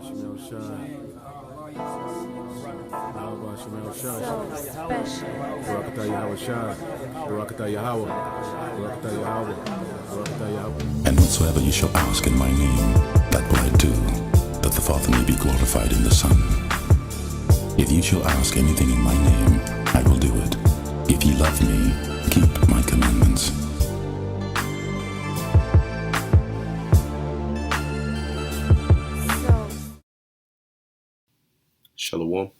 Shemel Shai. Yahweh Shemel Shai. So special. Barakatah Yahweh Shai. Barakatah Yahweh. Barakatah Yahweh. Barakatah Yahweh. And whatsoever you shall ask in my name, that will I do, that the Father may be glorified in the Son. If you shall ask anything in my name, I will do it. If ye love me, keep my commandments. So Shalom.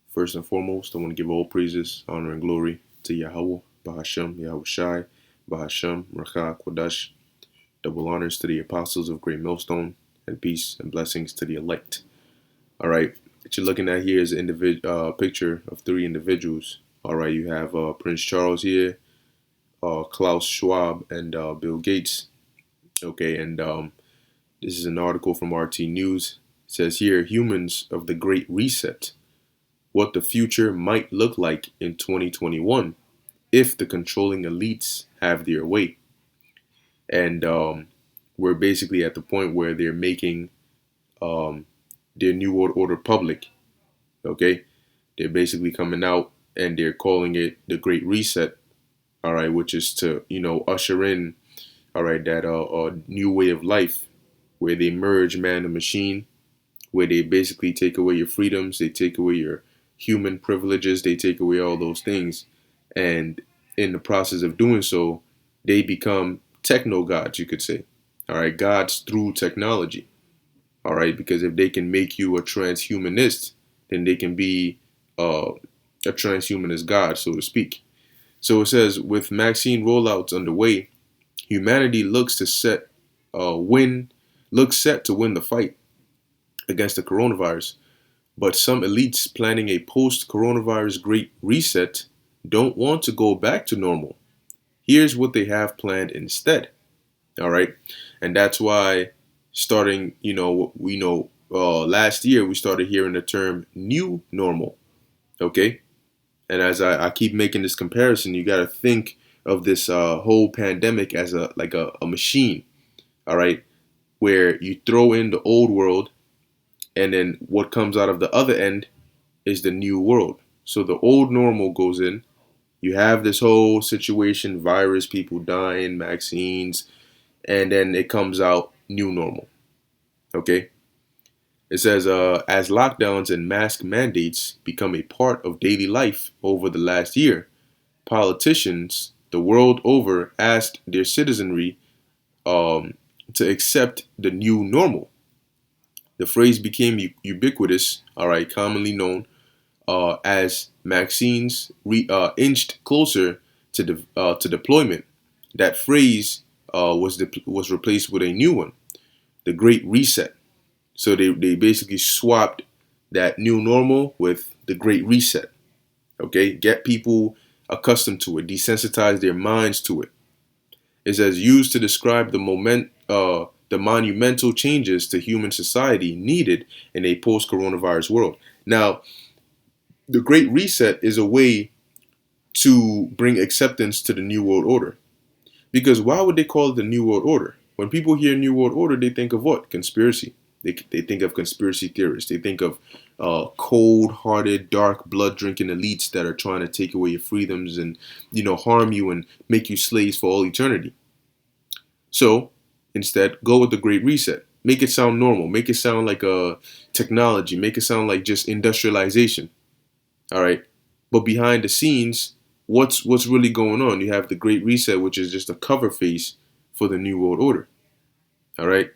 First and foremost, I want to give all praises, honor, and glory to Yahweh, Bahashem, Yahweh Shai, Bahashem, Racha, Kodash. Double honors to the apostles of Great Millstone, and peace and blessings to the elect. All right, what you're looking at here is a picture of three individuals. All right, you have Prince Charles here, Klaus Schwab, and Bill Gates. Okay, and this is an article from RT News. It says here, humans of the Great Reset, what the future might look like in 2021 if the controlling elites have their way. And we're basically at the point where they're making their New World Order public. Okay, they're basically coming out and they're calling it the Great Reset. All right, which is to usher in, all right, that new way of life where they merge man and machine, where they basically take away your freedoms, they take away your human privileges, they take away all those things, and in the process of doing so, they become techno gods, you could say. All right, gods through technology. All right, because if they can make you a transhumanist, then they can be a transhumanist god, so to speak. So it says, with vaccine rollouts underway, humanity looks set to win the fight against the coronavirus. But some elites planning a post-coronavirus great reset don't want to go back to normal. Here's what they have planned instead. All right, and that's why starting, last year we started hearing the term new normal. Okay, and as I keep making this comparison, you got to think of this whole pandemic as a machine. All right, where you throw in the old world, and then what comes out of the other end is the new world. So the old normal goes in. You have this whole situation, virus, people dying, vaccines, and then it comes out new normal. Okay? It says, as lockdowns and mask mandates become a part of daily life over the last year, politicians the world over asked their citizenry to accept the new normal. The phrase became ubiquitous, all right, commonly known as vaccines inched closer to deployment. That phrase was replaced with a new one, the Great Reset. So they basically swapped that new normal with the Great Reset. Okay, get people accustomed to it, desensitize their minds to it. It says used to describe the monumental changes to human society needed in a post-coronavirus world. Now, the Great Reset is a way to bring acceptance to the New World Order. Because why would they call it the New World Order? When people hear New World Order, they think of what? Conspiracy. They think of conspiracy theorists. They think of cold-hearted, dark, blood-drinking elites that are trying to take away your freedoms and, harm you and make you slaves for all eternity. So, instead, go with the Great Reset. Make it sound normal. Make it sound like technology. Make it sound like just industrialization. All right. But behind the scenes, what's really going on? You have the Great Reset, which is just a cover face for the New World Order. All right.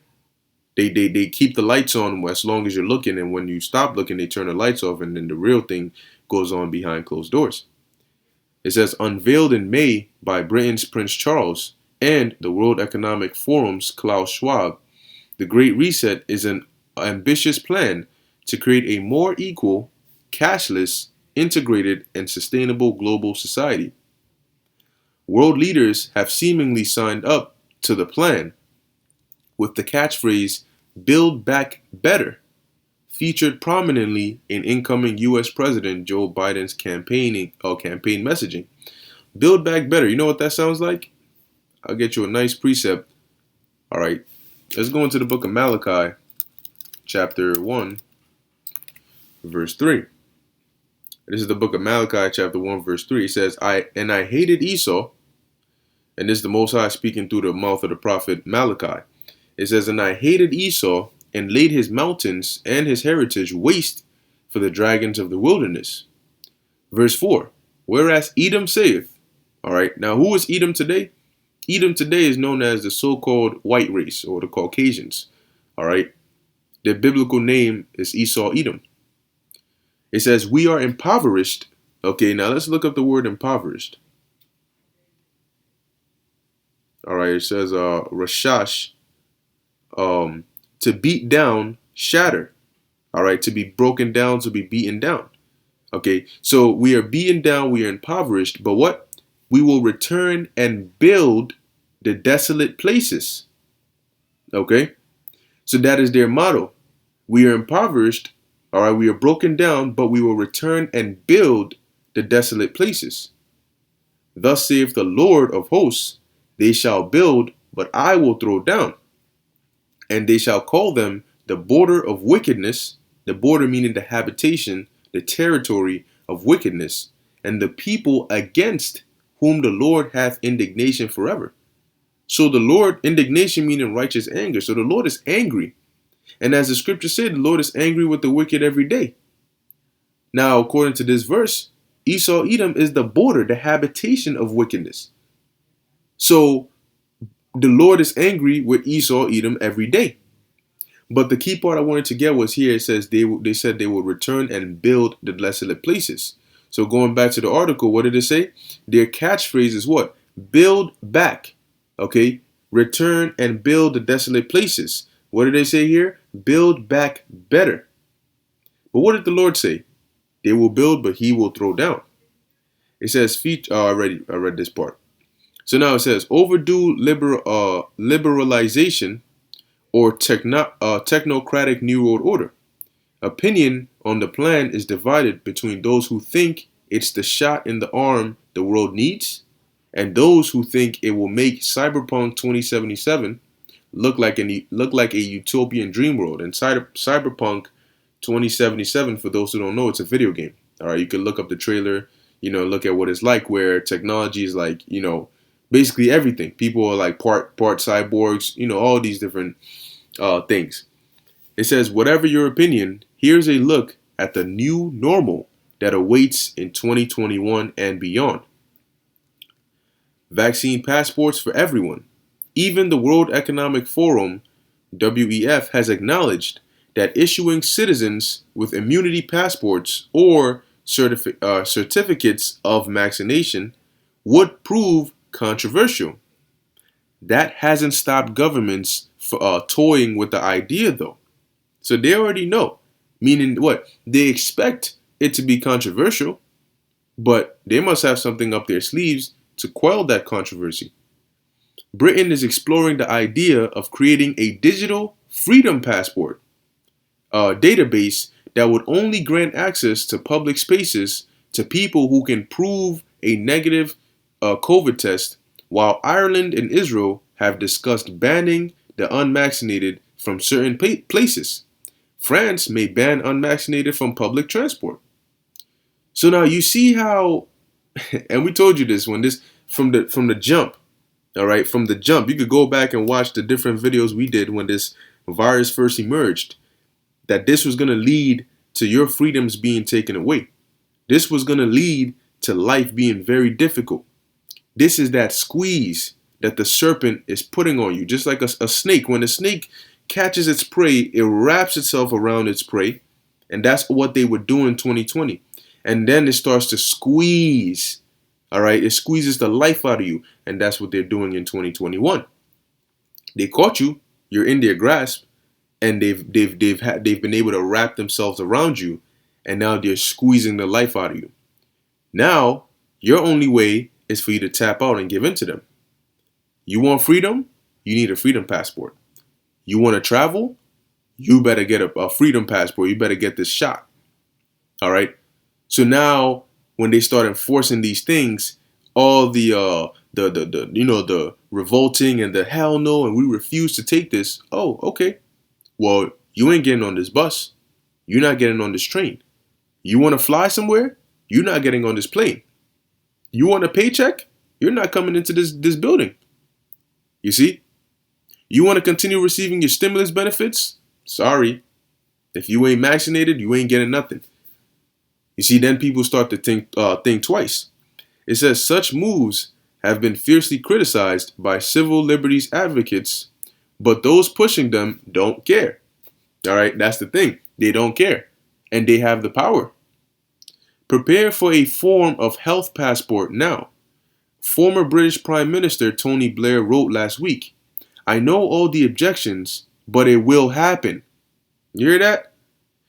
They keep the lights on as long as you're looking, and when you stop looking, they turn the lights off, and then the real thing goes on behind closed doors. It says, unveiled in May by Britain's Prince Charles and the World Economic Forum's Klaus Schwab, the Great Reset is an ambitious plan to create a more equal, cashless, integrated, and sustainable global society. World leaders have seemingly signed up to the plan, with the catchphrase, Build Back Better, featured prominently in incoming U.S. President Joe Biden's campaign messaging. Build Back Better, you know what that sounds like? I'll get you a nice precept. All right, let's go into the book of Malachi, chapter 1, verse 3. This is the book of Malachi, chapter 1, verse 3. It says, I hated Esau, and this is the Most High speaking through the mouth of the prophet Malachi. It says, and I hated Esau, and laid his mountains and his heritage waste for the dragons of the wilderness. Verse 4, whereas Edom saith, all right, now who is Edom today? Edom today is known as the so-called white race, or the Caucasians, all right? Their biblical name is Esau Edom. It says, we are impoverished. Okay, now let's look up the word impoverished. All right, it says, Rashash, to beat down, shatter. All right, to be broken down, to be beaten down. Okay, so we are beaten down, we are impoverished, but what? We will return and build the desolate places. Okay, so that is their motto. We are impoverished. All right, we are broken down, but we will return and build the desolate places. Thus saith the Lord of hosts, they shall build, but I will throw down. And they shall call them the border of wickedness, the border meaning the habitation, the territory of wickedness, and the people against whom the Lord hath indignation forever. So the Lord, indignation meaning righteous anger. So the Lord is angry. And as the scripture said, the Lord is angry with the wicked every day. Now, according to this verse, Esau Edom is the border, the habitation of wickedness. So the Lord is angry with Esau Edom every day. But the key part I wanted to get was here. It says they said they would return and build the desolate places. So going back to the article, what did it say? Their catchphrase is what? Build back. Okay. Return and build the desolate places. What did they say here? Build back better. But what did the Lord say? They will build, but he will throw down. It says, I read this part. So now it says, overdue liberalization or technocratic New World Order. Opinion on the plan is divided between those who think it's the shot in the arm the world needs and those who think it will make Cyberpunk 2077 look like a utopian dream world. And Cyberpunk 2077, for those who don't know, it's a video game. All right, you can look up the trailer, look at what it's like, where technology is like, basically everything. People are like part cyborgs, all these different things. It says, whatever your opinion, here's a look at the new normal that awaits in 2021 and beyond. Vaccine passports for everyone. Even the World Economic Forum, WEF, has acknowledged that issuing citizens with immunity passports or certificates of vaccination would prove controversial. That hasn't stopped governments from toying with the idea, though. So they already know. Meaning what? They expect it to be controversial, but they must have something up their sleeves to quell that controversy. Britain is exploring the idea of creating a digital freedom passport database that would only grant access to public spaces to people who can prove a negative COVID test, while Ireland and Israel have discussed banning the unvaccinated from certain places. France may ban unvaccinated from public transport. So now you see how, and we told you this from the jump. All right, from the jump, you could go back and watch the different videos we did when this virus first emerged, that this was going to lead to your freedoms being taken away. This was going to lead to life being very difficult. This is that squeeze that the serpent is putting on you, just like a snake. When a snake catches its prey, it wraps itself around its prey, and that's what they would do in 2020. And then it starts to squeeze. All right, it squeezes the life out of you, and that's what they're doing in 2021. They caught you, you're in their grasp, and they've been able to wrap themselves around you, and now they're squeezing the life out of you. Now, your only way is for you to tap out and give in to them. You want freedom? You need a freedom passport. You want to travel? You better get a freedom passport. You better get this shot. All right. So now, when they start enforcing these things, all the revolting and the hell no, and we refuse to take this. Oh, okay. Well, You ain't getting on this bus. You're not getting on this train. You want to fly somewhere? You're not getting on this plane. You want a paycheck? You're not coming into this building. You see? You want to continue receiving your stimulus benefits? Sorry. If you ain't vaccinated, you ain't getting nothing. You see, then people start to think twice. It says such moves have been fiercely criticized by civil liberties advocates, but those pushing them don't care. All right, that's the thing. They don't care, and they have the power. Prepare for a form of health passport now. Former British Prime Minister Tony Blair wrote last week, I know all the objections, but it will happen. You hear that?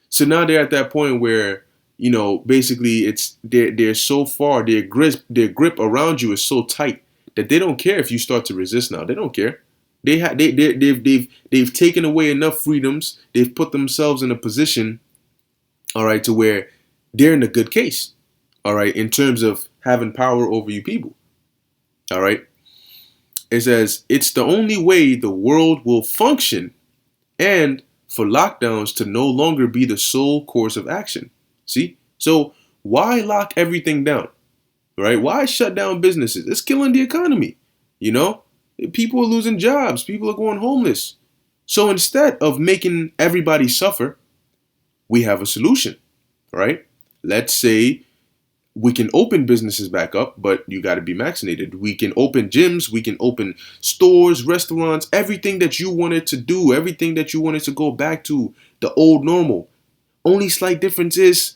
So now they're at that point where, you know, basically they're so far, their grip around you is so tight that they don't care if you start to resist now. They don't care. They've taken away enough freedoms. They've put themselves in a position, all right, to where they're in a good case, all right, in terms of having power over you people, all right. It says it's the only way the world will function, and for lockdowns to no longer be the sole course of action. See, so why lock everything down, right? Why shut down businesses? It's killing the economy, you know. People are losing jobs. People are going homeless. So instead of making everybody suffer, we have a solution, right? Let's say we can open businesses back up, but you got to be vaccinated. We can open gyms. We can open stores, restaurants, everything that you wanted to do, everything that you wanted to go back to the old normal. Only slight difference is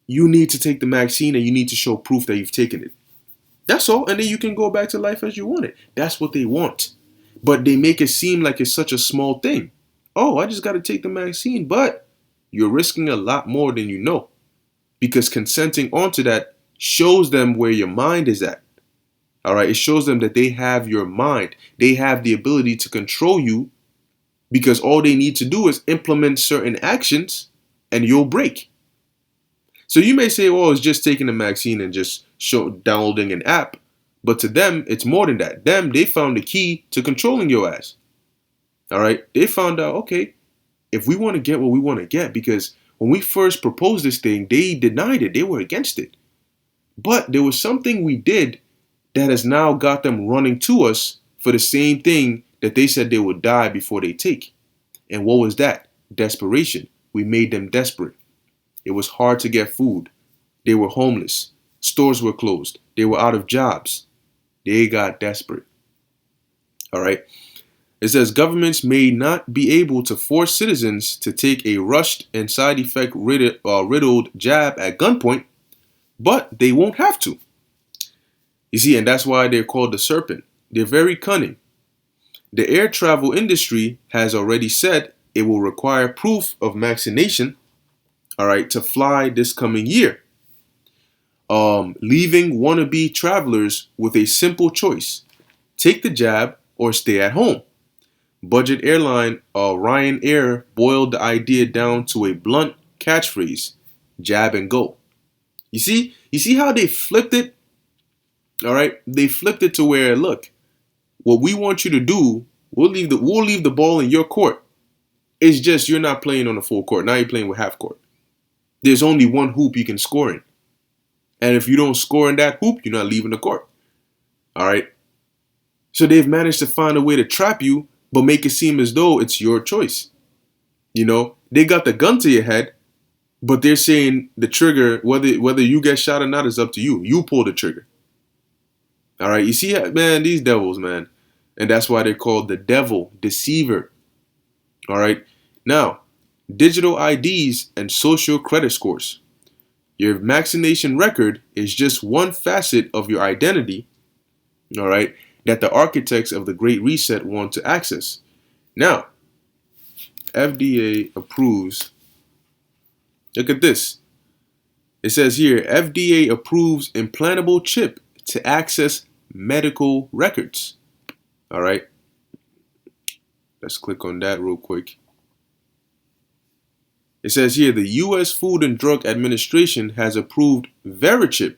you need to take the vaccine and you need to show proof that you've taken it. That's all. And then you can go back to life as you want it. That's what they want. But they make it seem like it's such a small thing. Oh, I just got to take the vaccine. But you're risking a lot more than you know. Because consenting onto that shows them where your mind is at. All right. It shows them that they have your mind. They have the ability to control you because all they need to do is implement certain actions and you'll break. So you may say, well, it's just taking the vaccine and just downloading an app. But to them, it's more than that. They found the key to controlling your ass. All right. They found out, okay, if we want to get what we want to get, because when we first proposed this thing, they denied it. They were against it. But there was something we did that has now got them running to us for the same thing that they said they would die before they take. And what was that? Desperation. We made them desperate. It was hard to get food. They were homeless. Stores were closed. They were out of jobs. They got desperate. All right. It says governments may not be able to force citizens to take a rushed and side effect riddled jab at gunpoint, but they won't have to. You see, and that's why they're called the serpent. They're very cunning. The air travel industry has already said it will require proof of vaccination, all right, to fly this coming year. Leaving wannabe travelers with a simple choice. Take the jab or stay at home. Budget airline Ryanair boiled the idea down to a blunt catchphrase, jab and go. You see how they flipped it? All right, they flipped it to where, look, what we want you to do, we'll leave the ball in your court. It's just you're not playing on the full court. Now you're playing with half court. There's only one hoop you can score in. And if you don't score in that hoop, you're not leaving the court. All right. So they've managed to find a way to trap you, but make it seem as though it's your choice. You know, they got the gun to your head, but they're saying the trigger, whether you get shot or not, is up to you. You pull the trigger. All right. You see, man, these devils, man. And that's why they're called the devil, deceiver. All right. Now, digital IDs and social credit scores. Your vaccination record is just one facet of your identity, all right, that the architects of the Great Reset want to access. Now, FDA approves. Look at this. It says here, FDA approves implantable chip to access medical records. All right. Let's click on that real quick. It says here, the U.S. Food and Drug Administration has approved Verichip,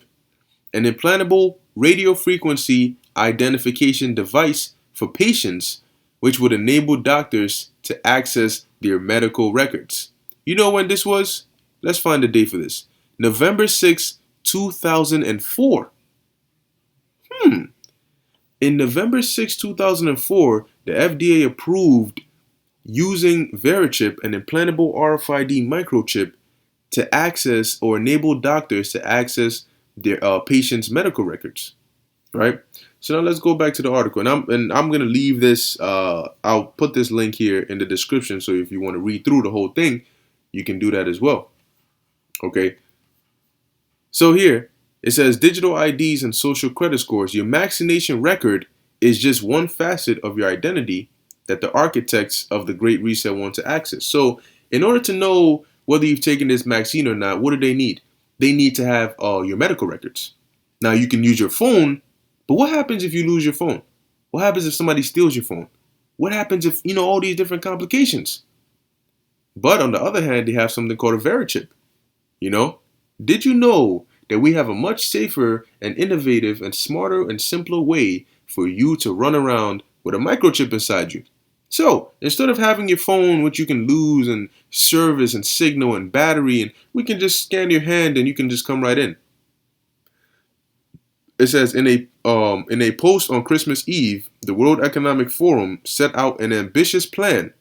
an implantable radio frequency identification device for patients, which would enable doctors to access their medical records. You know when this was? Let's find the date for this. November 6, 2004. In November 6, 2004, the FDA approved using Verichip, an implantable RFID microchip, to access or enable doctors to access their patients' medical records. Right? So now let's go back to the article, and I'm gonna leave this. I'll put this link here in the description, so if you want to read through the whole thing, you can do that as well. Okay. So here it says digital IDs and social credit scores. Your vaccination record is just one facet of your identity that the architects of the Great Reset want to access. So in order to know whether you've taken this vaccine or not, what do they need? They need to have your medical records. Now you can use your phone, but what happens if you lose your phone? What happens if somebody steals your phone? What happens if, all these different complications? But on the other hand, they have something called a Verichip. Did you know that we have a much safer and innovative and smarter and simpler way for you to run around with a microchip inside you? So instead of having your phone, which you can lose and service and signal and battery, and we can just scan your hand and you can just come right in. It says in a post on Christmas Eve, the World Economic Forum set out an ambitious plan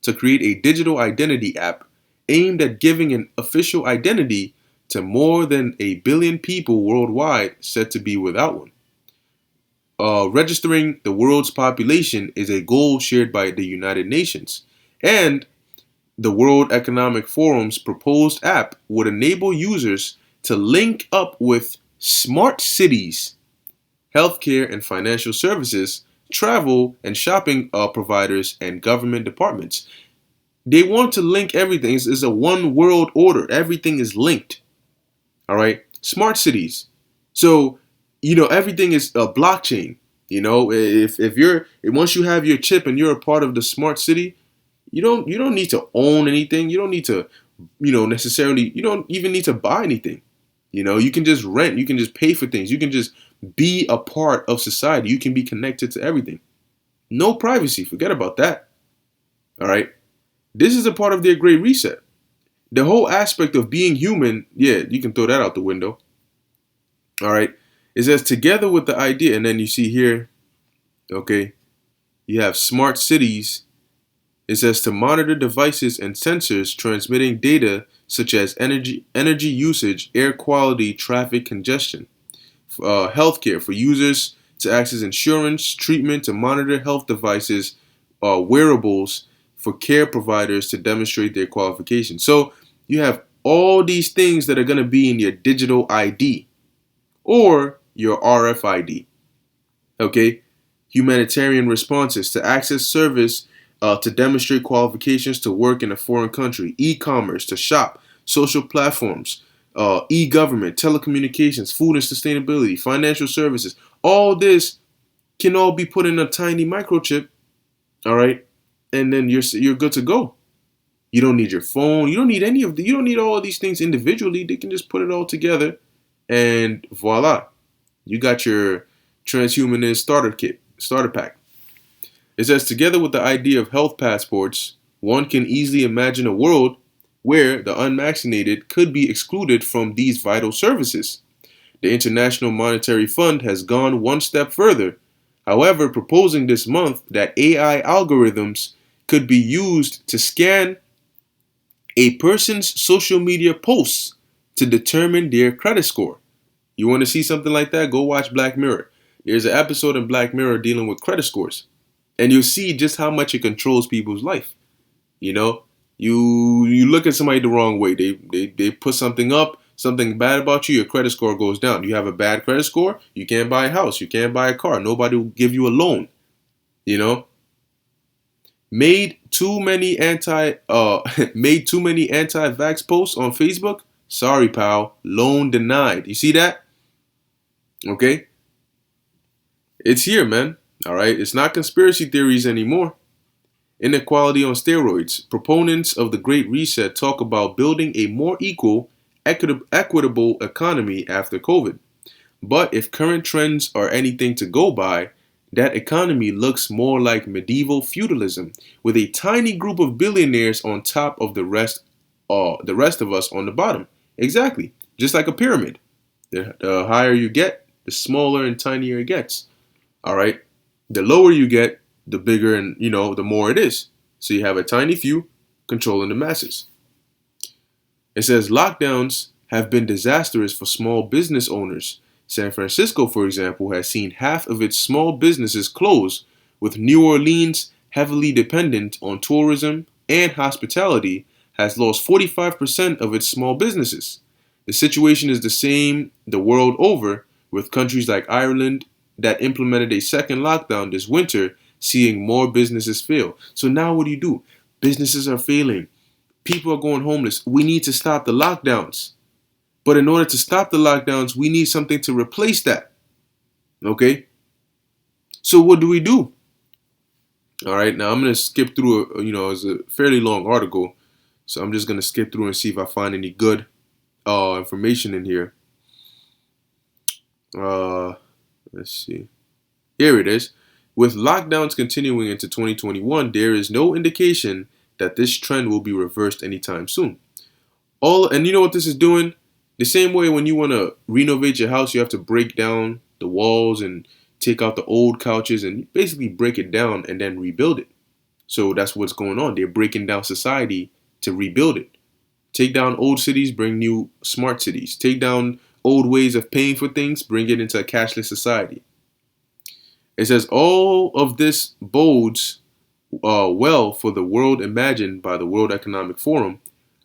to create a digital identity app aimed at giving an official identity to more than 1 billion people worldwide said to be without one. Registering the world's population is a goal shared by the United Nations, and the World Economic Forum's proposed app would enable users to link up with smart cities, healthcare and financial services, travel and shopping providers, and government departments. They want to link everything. It's a one world order. Everything is linked. All right. Smart cities. So, everything is a blockchain. Once you have your chip and you're a part of the smart city, you don't need to own anything. You don't need to, necessarily, you don't even need to buy anything. You can just rent. You can just pay for things. You can just be a part of society. You can be connected to everything. No privacy. Forget about that. All right. This is a part of their Great Reset. The whole aspect of being human, you can throw that out the window. All right. It says together with the idea, and then you see here, okay, you have smart cities. It says to monitor devices and sensors transmitting data such as energy usage, air quality, traffic congestion. Healthcare for users to access insurance, treatment, to monitor health devices, wearables for care providers to demonstrate their qualifications. So you have all these things that are going to be in your digital ID or your RFID. Okay? Humanitarian responses to access service to demonstrate qualifications to work in a foreign country, e-commerce to shop, social platforms, e-government, telecommunications, food and sustainability, financial services. All this can all be put in a tiny microchip, all right? And then you're good to go. You don't need your phone. You don't need you don't need all of these things individually. They can just put it all together, and voila, you got your transhumanist starter pack. It says, together with the idea of health passports, one can easily imagine a world where the unvaccinated could be excluded from these vital services. The International Monetary Fund has gone one step further, however, proposing this month that AI algorithms could be used to scan a person's social media posts to determine their credit score. You want to see something like that? Go watch Black Mirror. There's an episode in Black Mirror dealing with credit scores. And you'll see just how much it controls people's life. You look at somebody the wrong way. They put something up, something bad about you, your credit score goes down. You have a bad credit score, you can't buy a house, you can't buy a car. Nobody will give you a loan. Made too many anti-vax posts on Facebook. Sorry, pal. Loan denied. You see that? Okay. It's here, man. All right. It's not conspiracy theories anymore. Inequality on steroids. Proponents of the Great Reset talk about building a more equal, equitable economy after COVID. But if current trends are anything to go by, that economy looks more like medieval feudalism, with a tiny group of billionaires on top of the rest of us on the bottom. Exactly, just like a pyramid. The higher you get, the smaller and tinier it gets. All right, the lower you get, the bigger and the more it is. So you have a tiny few controlling the masses. It says lockdowns have been disastrous for small business owners. San Francisco, for example, has seen half of its small businesses close, with New Orleans, heavily dependent on tourism and hospitality, has lost 45% of its small businesses. The situation is the same the world over, with countries like Ireland that implemented a second lockdown this winter seeing more businesses fail. So now what do? Businesses are failing. People are going homeless. We need to stop the lockdowns. But in order to stop the lockdowns, we need something to replace that. Okay? So what do? All right, now I'm going to skip through, it's a fairly long article. So I'm just going to skip through and see if I find any good information in here. Let's see. Here it is. With lockdowns continuing into 2021, there is no indication that this trend will be reversed anytime soon. And you know what this is doing? The same way when you want to renovate your house, you have to break down the walls and take out the old couches and basically break it down and then rebuild it. So that's what's going on. They're breaking down society to rebuild it. Take down old cities, bring new smart cities. Take down old ways of paying for things, bring it into a cashless society. It says all of this bodes well for the world imagined by the World Economic Forum.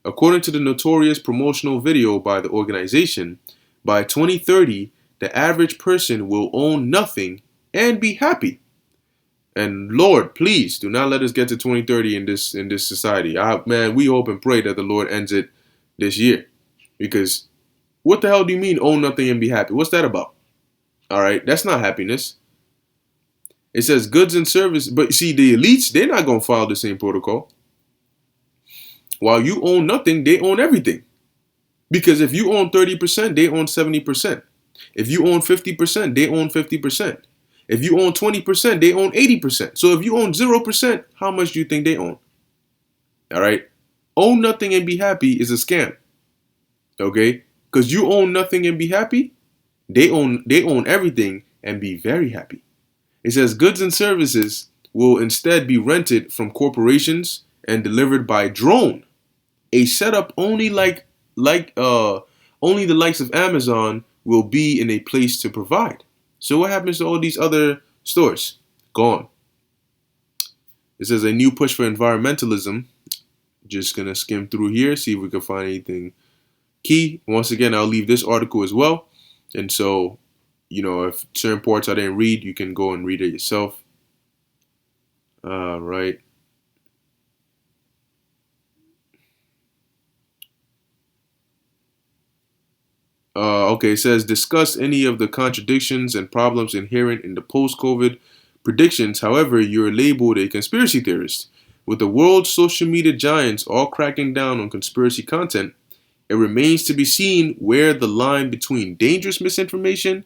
According to the notorious promotional video by the organization, by 2030, the average person will own nothing and be happy. And Lord, please do not let us get to 2030 in this society. Man, we hope and pray that the Lord ends it this year. Because what the hell do you mean own nothing and be happy? What's that about? All right, that's not happiness. It says goods and service, but see, the elites, they're not going to follow the same protocol. While you own nothing, they own everything. Because if you own 30%, they own 70%. If you own 50%, they own 50%. If you own 20%, they own 80%. So if you own 0%, how much do you think they own? All right. Own nothing and be happy is a scam. Okay? Because you own nothing and be happy, they own everything and be very happy. It says goods and services will instead be rented from corporations and delivered by drone. A setup only only the likes of Amazon will be in a place to provide. So what happens to all these other stores? Gone. It says a new push for environmentalism. Just gonna skim through here, see if we can find anything key. Once again, I'll leave this article as well. And so, if certain parts I didn't read, you can go and read it yourself. Right. Okay, it says discuss any of the contradictions and problems inherent in the post-COVID predictions. However, you're labeled a conspiracy theorist. With the world's social media giants all cracking down on conspiracy content, it remains to be seen where the line between dangerous misinformation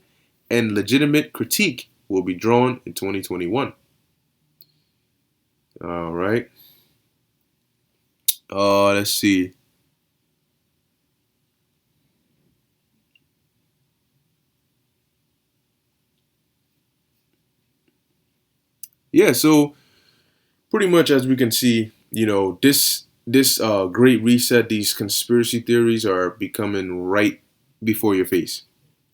and legitimate critique will be drawn in 2021. All right. Let's see. Yeah, so pretty much as we can see, this great reset, these conspiracy theories are becoming right before your face.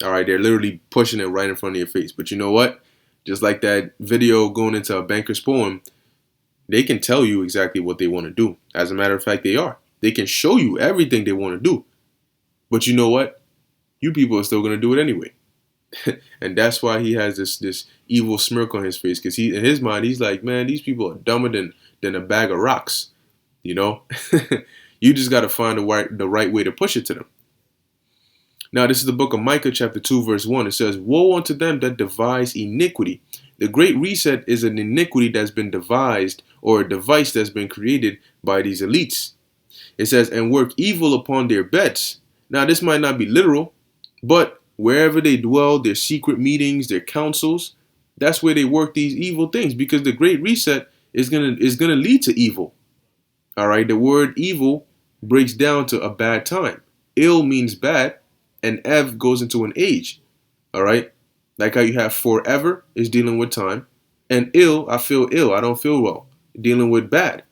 All right, they're literally pushing it right in front of your face. But you know what? Just like that video going into a banker's poem, they can tell you exactly what they want to do. As a matter of fact, they are. They can show you everything they want to do. But you know what? You people are still going to do it anyway. And that's why he has this evil smirk on his face, because in his mind, he's like, man, these people are dumber than a bag of rocks. You just got to find the right way to push it to them. Now, this is the book of Micah, chapter 2, verse 1. It says, woe unto them that devise iniquity. The great reset is an iniquity that's been devised, or a device that's been created by these elites. It says, and work evil upon their beds. Now, this might not be literal, but wherever they dwell, their secret meetings, their councils, That's where they work these evil things, because the Great Reset is gonna lead to evil. All right, the word evil breaks down to a bad time. Ill means bad, and ev goes into an age. All right, like how you have forever is dealing with time, and ill, I feel ill, I don't feel well, dealing with bad.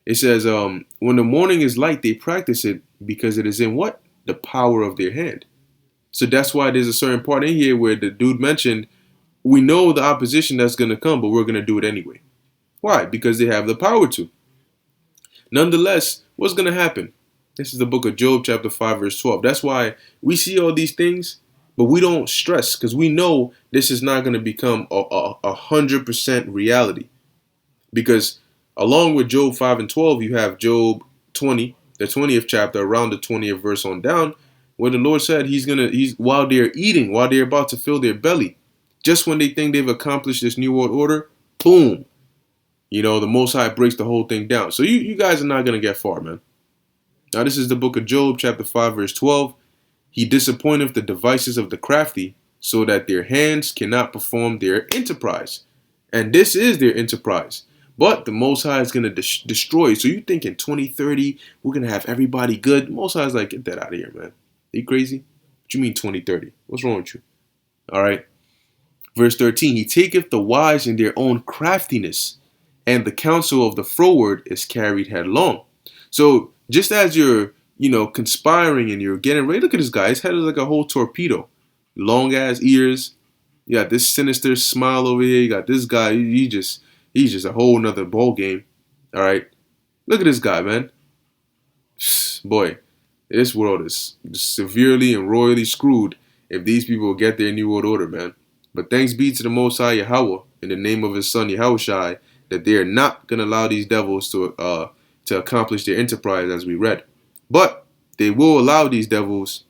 It says, when the morning is light, they practice it because it is in what? The power of their hand. So that's why there's a certain part in here where the dude mentioned, we know the opposition that's going to come, but we're going to do it anyway. Why? Because they have the power to. Nonetheless, what's going to happen? This is the book of Job, chapter 5, verse 12. That's why we see all these things, but we don't stress, because we know this is not going to become a 100% reality. Because along with Job 5 and 12, you have Job 20, the 20th chapter, around the 20th verse on down, where the Lord said he's while they're eating, while they're about to fill their belly, just when they think they've accomplished this new world order, boom, the Most High breaks the whole thing down. So you guys are not going to get far, man. Now this is the book of Job, chapter 5, verse 12. He disappointeth the devices of the crafty, so that their hands cannot perform their enterprise. And this is their enterprise. But the Most High is going to destroy. So you think in 2030, we're going to have everybody good? The Most High is like, get that out of here, man. Are you crazy? What you mean 2030? What's wrong with you? All right. Verse 13, he taketh the wise in their own craftiness, and the counsel of the froward is carried headlong. So just as you're, conspiring and you're getting ready, look at this guy. His head is like a whole torpedo. Long ass ears. You got this sinister smile over here. You got this guy. He's just a whole nother ball game. All right. Look at this guy, man. Boy, this world is severely and royally screwed if these people get their new world order, man. But thanks be to the Most High Yahweh, in the name of his son Yahushai, that they are not going to allow these devils to accomplish their enterprise, as we read. But they will allow these devils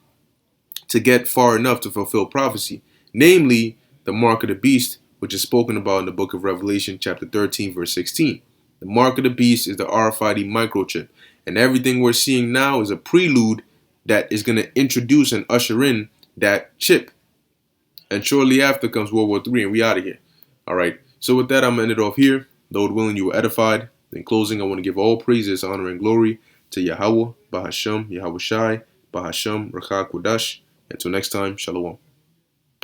to get far enough to fulfill prophecy, namely the mark of the beast, which is spoken about in the book of Revelation, chapter 13, verse 16. The mark of the beast is the RFID microchip. And everything we're seeing now is a prelude that is going to introduce and usher in that chip. And shortly after comes World War III, and we out of here. All right. So with that, I'm going to end it off here. Lord willing, you were edified. In closing, I want to give all praises, honor, and glory to Yahweh, Bahasham, Yahushai, Bahasham, Rakha Kodash. Until next time, Shalom.